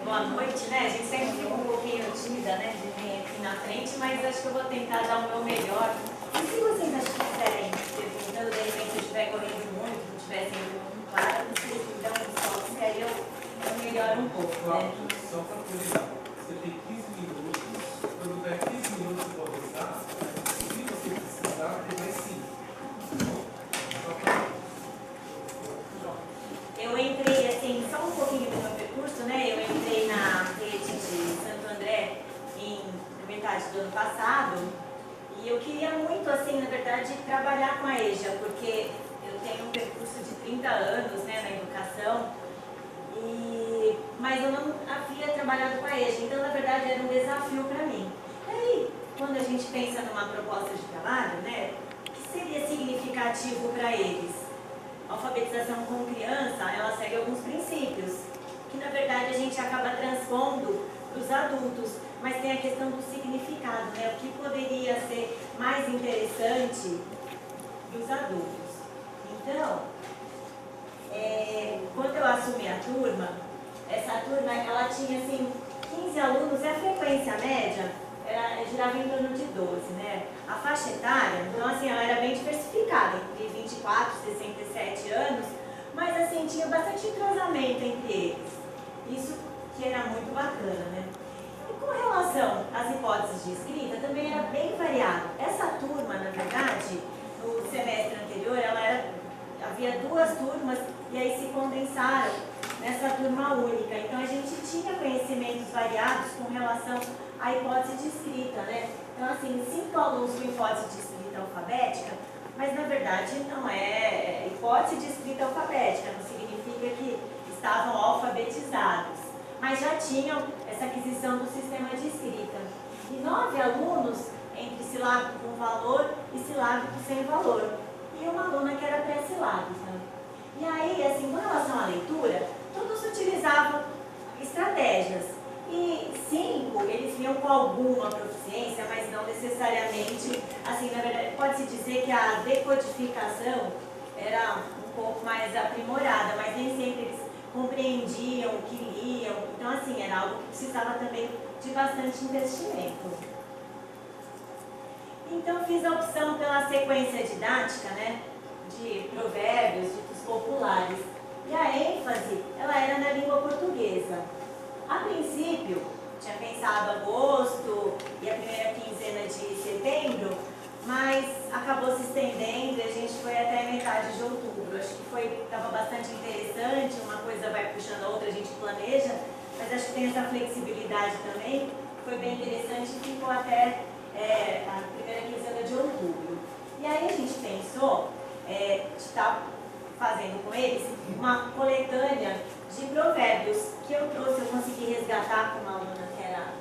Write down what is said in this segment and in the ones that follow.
boa noite, né? A gente sempre fica um pouquinho tímida, né, de vir aqui na frente, mas acho que eu vou tentar dar o meu melhor. E se vocês acho que quiserem perguntando, de repente, se eu estiver correndo muito, não estiver sendo muito claro, vocês me dão um toque, que aí eu melhoro um pouco, né? Só para cuidar, você tem 15 minutos, quando der 15 minutos eu vou avisar, se você precisar, tem mais 5. Eu entrei, assim, só um pouquinho do meu percurso, né? Eu entrei na rede de Santo André na metade do ano passado e eu queria muito, assim, na verdade, trabalhar com a EJA, porque eu tenho um percurso de 30 anos, né, na educação, mas eu não havia trabalhado com a EJA, então, na verdade, era um desafio para mim. E aí, quando a gente pensa numa proposta de trabalho, né, o que seria significativo para eles? A alfabetização com criança, ela segue alguns princípios, que na verdade a gente acaba transpondo para os adultos, mas tem a questão do significado, né? O que poderia ser mais interessante para os adultos. Então, quando eu assumi a turma, essa turma ela tinha assim 15 alunos e a frequência média girava em torno de 12, né? A faixa etária, então assim, ela era bem diversificada, entre 24 e 67 anos, mas assim, tinha bastante entrosamento entre eles. Isso que era muito bacana, né? E com relação às hipóteses de escrita, também era bem variado. Essa turma, na verdade, no semestre anterior, havia 2 turmas e aí se condensaram nessa turma única. Então a gente tinha conhecimentos variados com relação à hipótese de escrita, né? Então assim, 5 alunos com hipótese de escrita alfabética, mas na verdade não é hipótese de escrita alfabética, não significa que estavam alfabetizados, mas já tinham essa aquisição do sistema de escrita. E 9 alunos entre silábico com valor e silábico sem valor. E uma aluna que era pré-silábica. E aí, assim, com relação à leitura, todos utilizavam estratégias. E 5, eles vinham com alguma proficiência, mas não necessariamente, assim, na verdade, pode-se dizer que a decodificação era um pouco mais aprimorada, mas nem sempre eles compreendiam o que liam. Então, assim, era algo que precisava também de bastante investimento. Então, fiz a opção pela sequência didática, né, de provérbios, ditos populares. E a ênfase, ela era na língua portuguesa. A princípio, tinha pensado agosto e a primeira quinzena de setembro, mas acabou se estendendo e a gente foi até metade de outubro. Acho que estava bastante interessante, uma coisa vai puxando a outra, a gente planeja, mas acho que tem essa flexibilidade também. Foi bem interessante e ficou até a primeira quinzena de outubro. E aí a gente pensou de estar fazendo com eles uma coletânea de provérbios que eu trouxe, eu consegui resgatar com uma aluna que era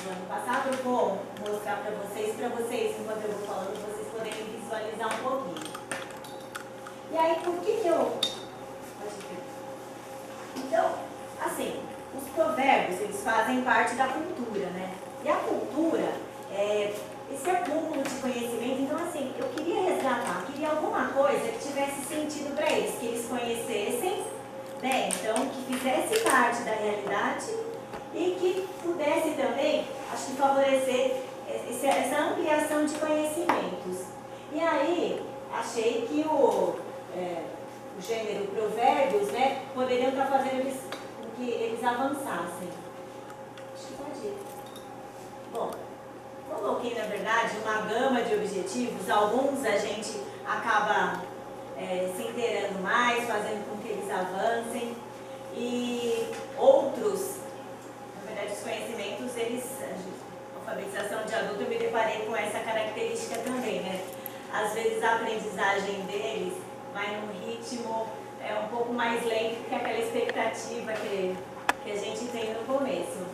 no ano passado. Eu vou mostrar para vocês, enquanto eu vou falando, vocês poderem visualizar um pouquinho. E aí, por que eu... Então, assim, os provérbios, eles fazem parte da cultura, né? E a cultura esse acúmulo de conhecimento. Então, assim, eu queria resgatar, queria alguma coisa que tivesse sentido para eles, que eles conhecessem, né? Então, que fizesse parte da realidade e que pudesse também, acho que, favorecer essa ampliação de conhecimentos. E aí, achei que o gênero provérbios, né, poderiam estar fazendo com que eles avançassem. Acho que pode ir. Bom, coloquei, na verdade, uma gama de objetivos. Alguns a gente acaba se inteirando mais, fazendo com que eles avancem. E outros, na verdade, os conhecimentos, a alfabetização de adulto, eu me deparei com essa característica também, né? Às vezes a aprendizagem deles vai num ritmo um pouco mais lento que aquela expectativa que a gente tem no começo.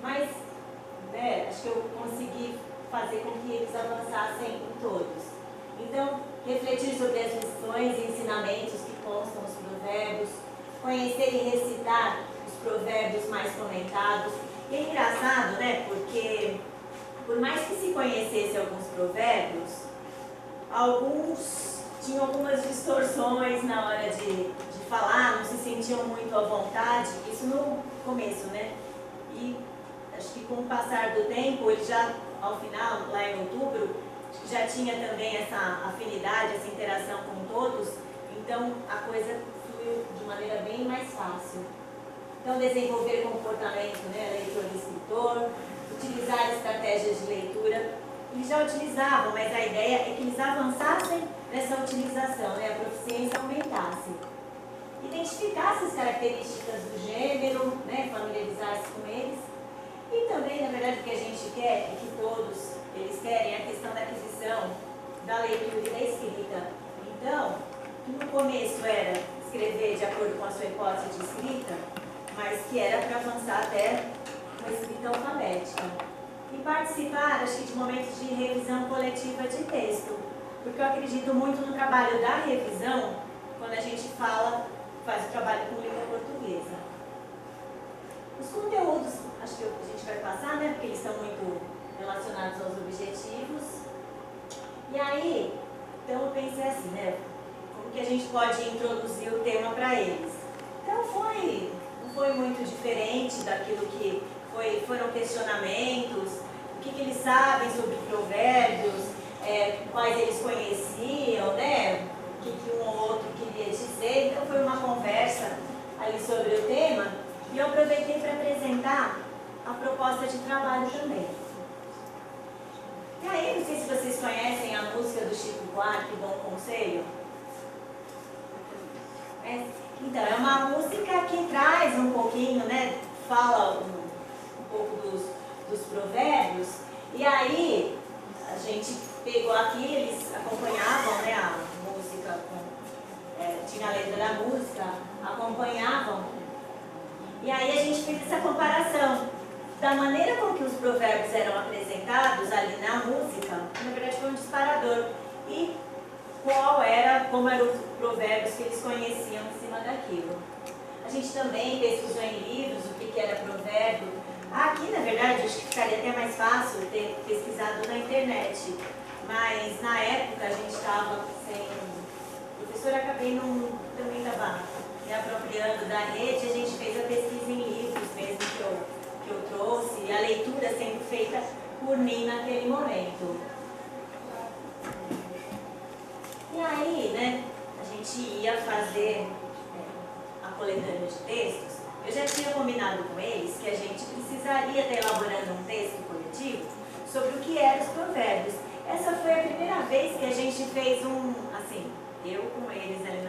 Mas acho que eu consegui fazer com que eles avançassem em todos. Então, refletir sobre as lições e ensinamentos que constam nos provérbios, conhecer e recitar os provérbios mais comentados. E é engraçado, né? Porque, por mais que se conhecesse alguns provérbios, alguns tinham algumas distorções na hora de falar, não se sentiam muito à vontade, isso no começo, né? E acho que com o passar do tempo, ele já, ao final, lá em outubro, já tinha também essa afinidade, essa interação com todos, então a coisa fluiu de maneira bem mais fácil. Então, desenvolver comportamento, né, leitor e escritor, utilizar estratégias de leitura. Eles já utilizavam, mas a ideia é que eles avançassem nessa utilização, né, a proficiência aumentasse. Identificasse as características do gênero, né, familiarizar-se com eles. E também, na verdade, o que a gente quer é que todos, eles querem a questão da aquisição, da leitura e da escrita. Então, que no começo era escrever de acordo com a sua hipótese de escrita, mas que era para avançar até uma escrita alfabética. E participar, acho que, de momentos de revisão coletiva de texto, porque eu acredito muito no trabalho da revisão quando a gente faz o trabalho com língua portuguesa. Os conteúdos, acho que a gente vai passar, né, porque eles estão muito relacionados aos objetivos. E aí, então eu pensei assim, né, como que a gente pode introduzir o tema para eles? Então não foi muito diferente daquilo que foram questionamentos, o que eles sabem sobre provérbios, quais eles conheciam, né, o que um ou outro queria dizer. Então foi uma conversa ali sobre o tema e eu aproveitei para apresentar a proposta de trabalho também. E aí, não sei se vocês conhecem a música do Chico Buarque, Bom Conselho. Então, é uma música que traz um pouquinho, né, fala um pouco dos provérbios, e aí a gente pegou aqui, eles acompanhavam, né, a música, tinha a letra da música, acompanhavam, e aí a gente fez essa comparação da maneira com que os provérbios eram apresentados ali na música. Na verdade foi um disparador, e como eram os provérbios que eles conheciam em cima daquilo. A gente também pesquisou em livros o que era provérbio. Aqui, na verdade, acho que ficaria até mais fácil ter pesquisado na internet, mas na época a gente estava sem professor, acabei também estava me apropriando da rede, a gente fez a pesquisa em livros mesmo que eu trouxe, e a leitura sendo feita por mim naquele momento. E aí, né, a gente ia fazer a coletânea de textos. Eu já tinha combinado com eles que a gente precisaria estar elaborando um texto coletivo sobre o que eram os provérbios. Essa foi a primeira vez que a gente fez assim, eu com eles ali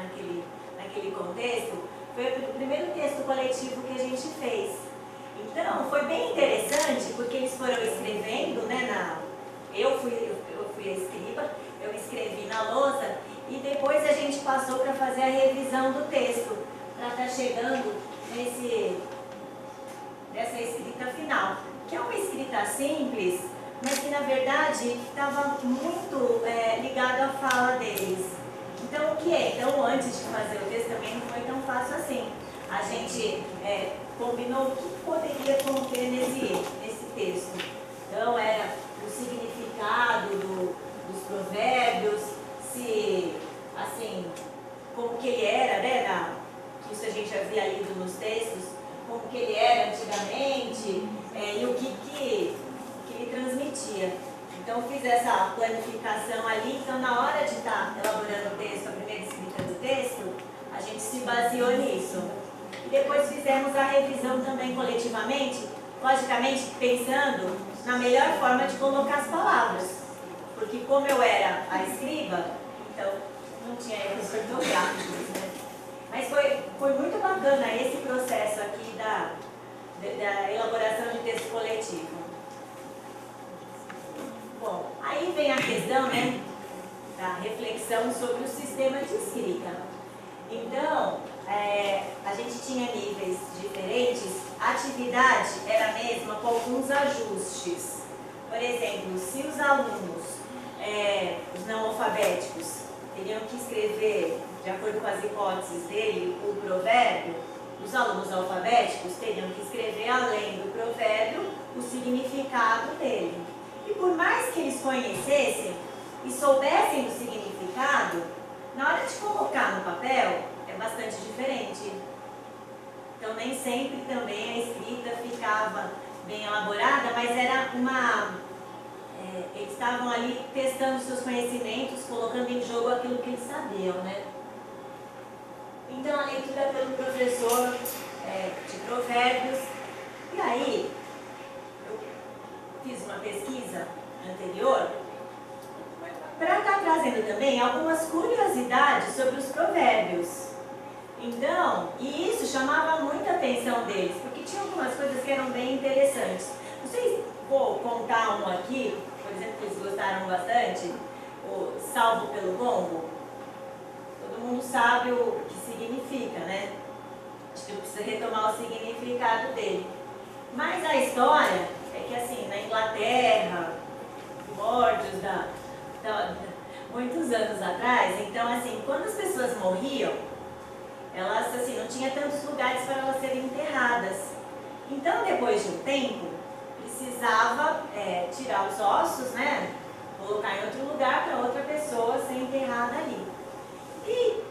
naquele contexto, foi o primeiro texto coletivo que a gente fez. Então, foi bem interessante, porque eles foram escrevendo, né, eu fui a escriba, eu escrevi na lousa, e depois a gente passou para fazer a revisão do texto, para estar chegando nessa escrita final, que é uma escrita simples, mas que na verdade estava muito ligado à fala deles. Então, o que é? Então, antes de fazer o texto também não foi tão fácil assim. A gente combinou o que poderia conter nesse texto. Então, era o significado dos provérbios, como que ele era, né, isso a gente havia lido nos textos, como que ele era antigamente, e o que ele transmitia. Então, fiz essa planificação ali, então na hora de estar elaborando o texto, a primeira escrita do texto, a gente se baseou nisso. E depois fizemos a revisão também coletivamente, logicamente pensando na melhor forma de colocar as palavras. Porque como eu era a escriba, então não tinha erros ortográficos, né? Mas foi muito bacana esse processo aqui da elaboração de texto coletivo. Bom, aí vem a questão, né, da reflexão sobre o sistema de escrita. Então, a gente tinha níveis diferentes, a atividade era a mesma com alguns ajustes. Por exemplo, se os alunos, os não alfabéticos, teriam que escrever, de acordo com as hipóteses dele, o provérbio, os alunos alfabéticos teriam que escrever, além do provérbio, o significado dele. E por mais que eles conhecessem e soubessem do significado, na hora de colocar no papel, é bastante diferente. Então nem sempre também a escrita ficava bem elaborada, mas era eles estavam ali testando seus conhecimentos, colocando em jogo aquilo que eles sabiam, né? Então a leitura pelo professor de Provérbios. E aí, eu fiz uma pesquisa anterior para estar trazendo também algumas curiosidades sobre os provérbios. Então, e isso chamava muita atenção deles, porque tinha algumas coisas que eram bem interessantes. Não sei, vou contar um aqui, por exemplo, que eles gostaram bastante, o Salvo pelo Gongo. Todo mundo sabe o que significa, né? Acho que eu preciso retomar o significado dele. Mas a história é que, assim, na Inglaterra, primórdios muitos anos atrás, então, assim, quando as pessoas morriam, elas, assim, não tinha tantos lugares para elas serem enterradas. Então, depois de um tempo, precisava tirar os ossos, né? Colocar em outro lugar para outra pessoa ser enterrada ali. E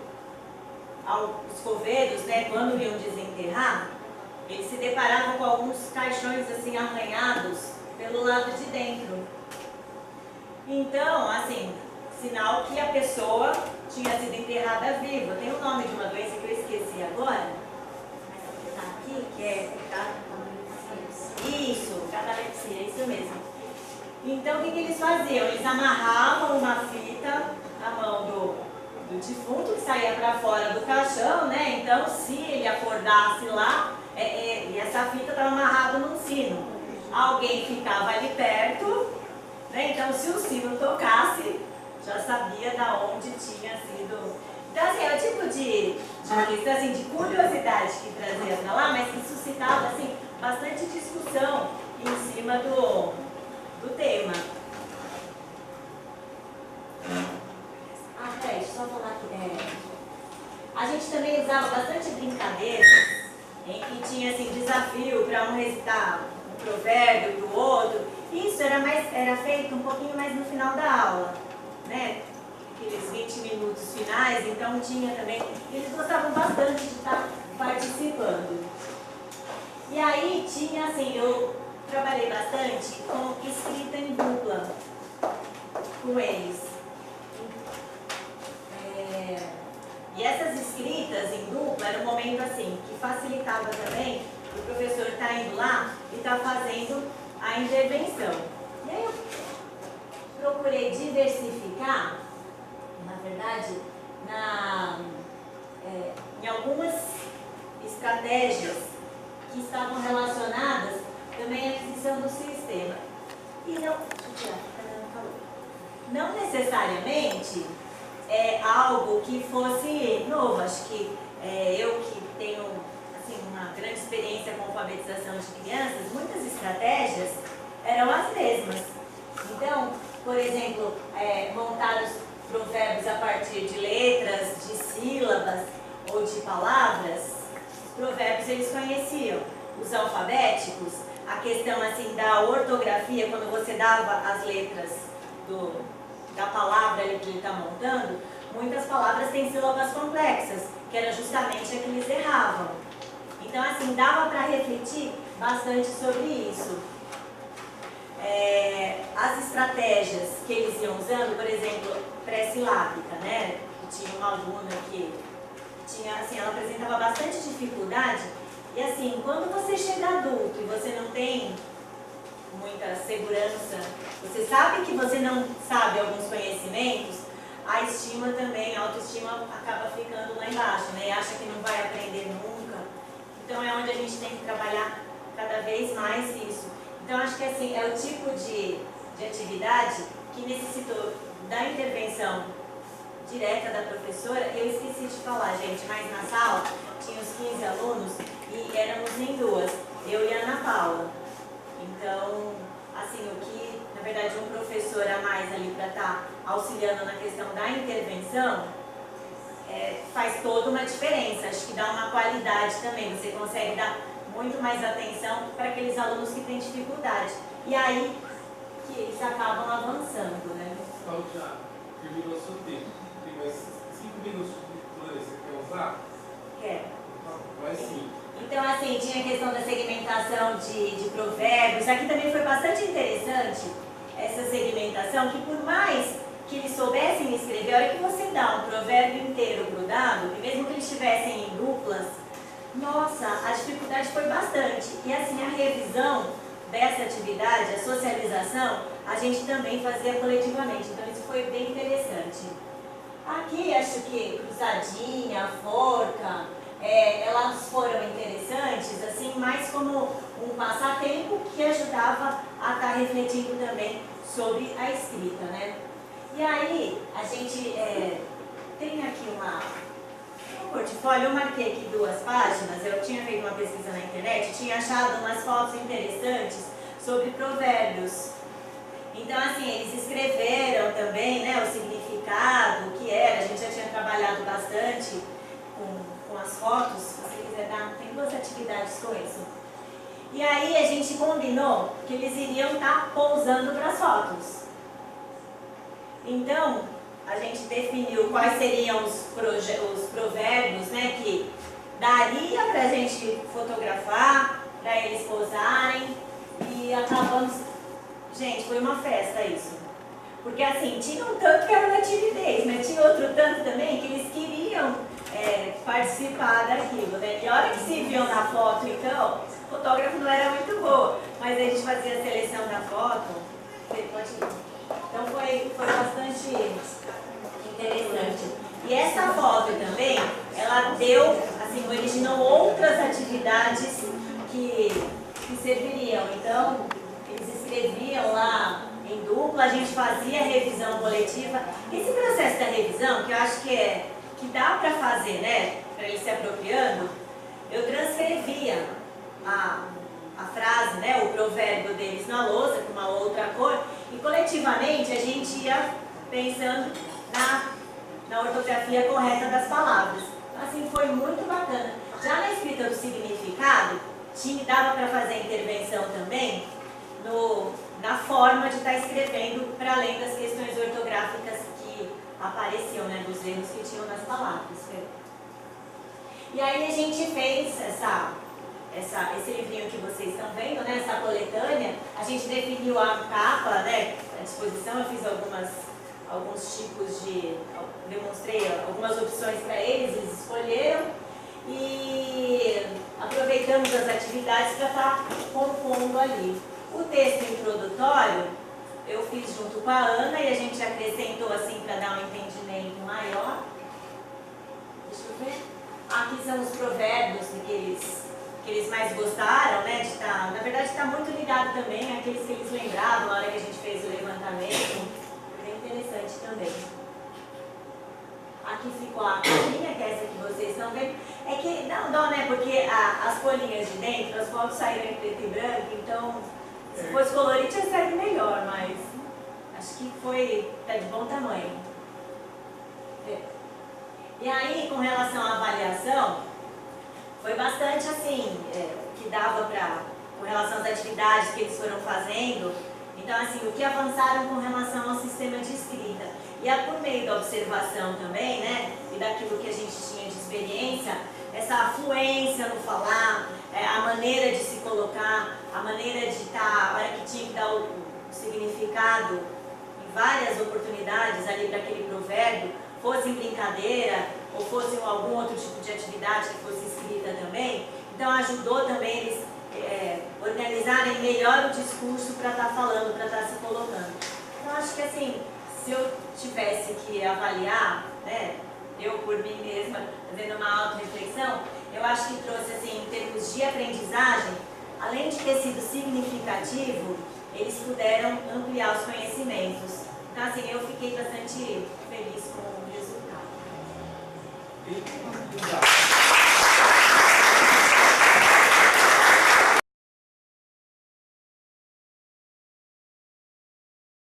os coveiros, né, quando iam desenterrar, eles se deparavam com alguns caixões assim arranhados pelo lado de dentro. Então, assim, sinal que a pessoa tinha sido enterrada viva. Tem o nome de uma doença que eu esqueci agora, mas está aqui, que é isso, catalepsia, isso mesmo. Então, o que eles faziam? Eles amarravam uma fita na mão do defunto, que saía para fora do caixão, né? Então, se ele acordasse lá, e essa fita estava amarrada num sino. Alguém ficava ali perto, né? Então, se o sino tocasse, já sabia da onde tinha sido. Então, assim, é o tipo de questão, assim, de curiosidade que trazia para lá, mas que suscitava, assim, bastante discussão em cima do tema. Peraí, deixa eu só falar aqui. A gente também usava bastante brincadeiras em que tinha, assim, desafio para um recitar um provérbio para o outro. Isso era feito um pouquinho mais no final da aula, né? Aqueles 20 minutos finais, então tinha também. Eles gostavam bastante de estar participando. E aí tinha, assim, eu trabalhei bastante com escrita em dupla com eles. E essas escritas em dupla era um momento assim, que facilitava também o professor estar indo lá e estar fazendo a intervenção. E aí eu procurei diversificar, na verdade, em algumas estratégias que estavam relacionadas também à aquisição do sistema. E não necessariamente algo que fosse novo. Acho que eu que tenho assim, uma grande experiência com alfabetização de crianças, muitas estratégias eram as mesmas. Então, por exemplo, montar os provérbios a partir de letras, de sílabas ou de palavras, os provérbios eles conheciam. Os alfabéticos, a questão assim da ortografia, quando você dava as letras da palavra ali que ele está montando, muitas palavras têm sílabas complexas, que era justamente a que eles erravam. Então, assim, dava para refletir bastante sobre isso. As estratégias que eles iam usando, por exemplo, pré-silábica, né? Tinha uma aluna que ela apresentava bastante dificuldade. E assim, quando você chega adulto e você não tem muita segurança, você sabe que você não sabe alguns conhecimentos, a estima também, a autoestima acaba ficando lá embaixo, né? E acha que não vai aprender nunca. Então é onde a gente tem que trabalhar cada vez mais isso. Então acho que assim, é o tipo de atividade que necessitou da intervenção direta da professora. Eu esqueci de falar, gente, mas na sala tinha uns 15 alunos e éramos em duas, eu e a Ana Paula. Então, assim, o que, na verdade, um professor a mais ali para estar auxiliando na questão da intervenção, faz toda uma diferença. Acho que dá uma qualidade também. Você consegue dar muito mais atenção para aqueles alunos que têm dificuldade. E aí que eles acabam avançando, né? Cláudia, terminou o seu tempo. Tem mais 5 minutos de você quer usar? Quer? Vai sim. Então, assim, tinha a questão da segmentação de provérbios. Aqui também foi bastante interessante essa segmentação, que por mais que eles soubessem escrever, a hora que você dá um provérbio inteiro grudado, e mesmo que eles estivessem em duplas, nossa, a dificuldade foi bastante. E assim, a revisão dessa atividade, a socialização, a gente também fazia coletivamente. Então, isso foi bem interessante. Aqui, acho que cruzadinha, forca, elas foram interessantes, assim, mais como um passatempo que ajudava a estar refletindo também sobre a escrita, né? E aí, a gente tem aqui um portfólio, eu marquei aqui 2 páginas, eu tinha feito uma pesquisa na internet, tinha achado umas fotos interessantes sobre provérbios. Então, assim, eles escreveram também, né, o significado, o que era, a gente já tinha trabalhado bastante com as fotos, se você quiser dar, tem 2 atividades com isso. E aí a gente combinou que eles iriam estar pousando para as fotos. Então, a gente definiu quais seriam os provérbios, né, que daria para a gente fotografar, para eles posarem, e acabamos... Gente, foi uma festa isso. Porque assim, tinha um tanto que era da timidez, mas tinha outro tanto também que eles queriam participar daquilo, né? E a hora que se viam na foto, então, o fotógrafo não era muito bom, mas a gente fazia a seleção da foto. Então foi bastante interessante. E essa foto também, ela deu, assim, originou outras atividades que serviriam. Então, eles escreviam lá em dupla, a gente fazia revisão coletiva. Esse processo da revisão, que eu acho que dá para fazer, né, para ir se apropriando, eu transcrevia a frase, né, o provérbio deles na lousa, com uma outra cor, e coletivamente a gente ia pensando na ortografia correta das palavras. Então, assim, foi muito bacana. Já na escrita do significado, dava para fazer a intervenção também na forma de estar escrevendo, para além das questões ortográficas que apareciam, né, dos erros que tinham nas palavras. E aí a gente fez esse livrinho que vocês estão vendo, né, essa coletânea. A gente definiu a capa, né, a disposição, eu fiz alguns tipos demonstrei algumas opções para eles escolheram, e aproveitamos as atividades para estar compondo ali. O texto introdutório eu fiz junto com a Ana e a gente acrescentou assim para dar um entendimento maior. Deixa eu ver. Aqui são os provérbios que eles mais gostaram, né? Na verdade está muito ligado também àqueles que eles lembravam na hora que a gente fez o levantamento. Bem interessante também. Aqui ficou a folhinha, que é essa que vocês estão vendo. É que dá um dó, né? Porque as folhinhas de dentro, as fotos saíram em preto e branco, então se fosse colorido ia sair melhor, mas acho que tá de bom tamanho. E aí, com relação à avaliação, foi bastante assim, que dava com relação às atividades que eles foram fazendo. Então, assim, o que avançaram com relação ao sistema de escrita. E por meio da observação também, né, e daquilo que a gente tinha de experiência, essa afluência no falar, a maneira de se colocar, a maneira de estar, a hora que tinha que dar o significado em várias oportunidades ali para aquele provérbio, fosse em brincadeira ou fosse algum outro tipo de atividade que fosse escrita também. Então ajudou também eles organizarem melhor o discurso para estar falando, para estar se colocando. Então acho que assim, se eu tivesse que avaliar, né, eu por mim mesma, fazendo uma auto-reflexão, eu acho que trouxe assim, em termos de aprendizagem, além de ter sido significativo, eles puderam ampliar os conhecimentos. Então assim, eu fiquei bastante feliz com o resultado.